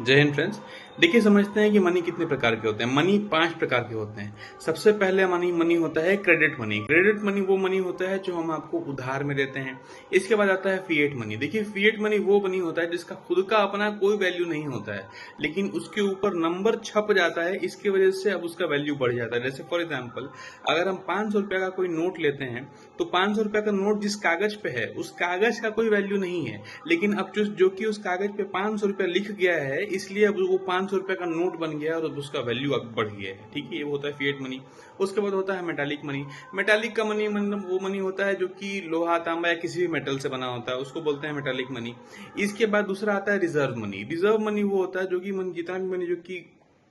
जय हिंद फ्रेंड्स। देखिए, समझते हैं कि मनी कितने प्रकार के होते हैं। मनी 5 प्रकार के होते हैं। सबसे पहले मनी होता है क्रेडिट मनी। क्रेडिट मनी वो मनी होता है जो हम आपको उधार में देते हैं। इसके बाद आता है फिएट मनी। देखिए, फिएट मनी वो मनी होता है जिसका खुद का अपना कोई वैल्यू नहीं होता है, लेकिन उसके ऊपर नंबर छप जाता है। इसकी वजह से अब उसका वैल्यू बढ़ जाता है। जैसे फॉर एग्जाम्पल, अगर हम 500 रुपये का कोई नोट लेते हैं तो 500 रुपये का नोट जिस कागज पे है उस कागज का कोई वैल्यू नहीं है, लेकिन अब जो कि उस कागज पे 500 रुपये लिख गया है, इसलिए अब वो 500 रुपये का नोट बन गया और अब उसका वैल्यू अब बढ़ गया है। ठीक है, ये वो होता है फिएट मनी। उसके बाद होता है मेटालिक मनी। मेटालिक का मनी मतलब वो मनी होता है जो कि लोहा, तांबा या किसी भी मेटल से बना होता है, उसको बोलते हैं मेटालिक मनी। इसके बाद दूसरा आता है रिजर्व मनी। रिजर्व मनी वो होता है जो कि जितना भी मनी जो कि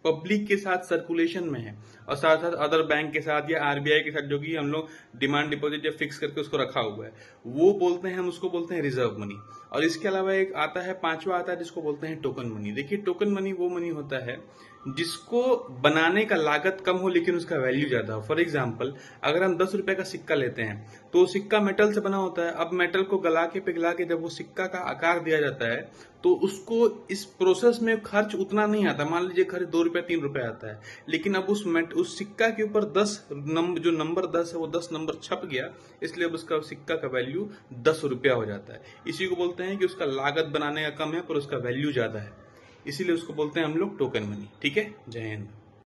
पब्लिक के साथ सर्कुलेशन में है और साथ साथ अदर बैंक के साथ या आरबीआई के साथ जो कि हम लोग डिमांड डिपॉजिट या फिक्स करके उसको रखा हुआ है, वो बोलते हैं, हम उसको बोलते हैं रिजर्व मनी। और इसके अलावा एक आता है, पांचवा आता है जिसको बोलते हैं टोकन मनी। देखिए, टोकन मनी वो मनी होता है जिसको बनाने का लागत कम हो लेकिन उसका वैल्यू ज्यादा हो। फॉर एग्जाम्पल, अगर हम 10 रुपए का सिक्का लेते हैं तो सिक्का मेटल से बना होता है। अब मेटल को गला के पिघला के जब वो सिक्का का आकार दिया जाता है तो उसको इस प्रोसेस में खर्च उतना नहीं आता। मान लीजिए खर्च 2 रुपए 3 रुपए आता है, लेकिन अब उस सिक्का के ऊपर 10 नंबर, जो नंबर 10 है वो 10 नंबर छप गया, इसलिए अब उसका सिक्का का वैल्यू 10 रुपया हो जाता है। इसी को बोलते हैं कि उसका लागत बनाने का कम है पर उसका वैल्यू ज्यादा है, इसीलिए उसको बोलते हैं हम लोग टोकन मनी। ठीक है, जय हिंद।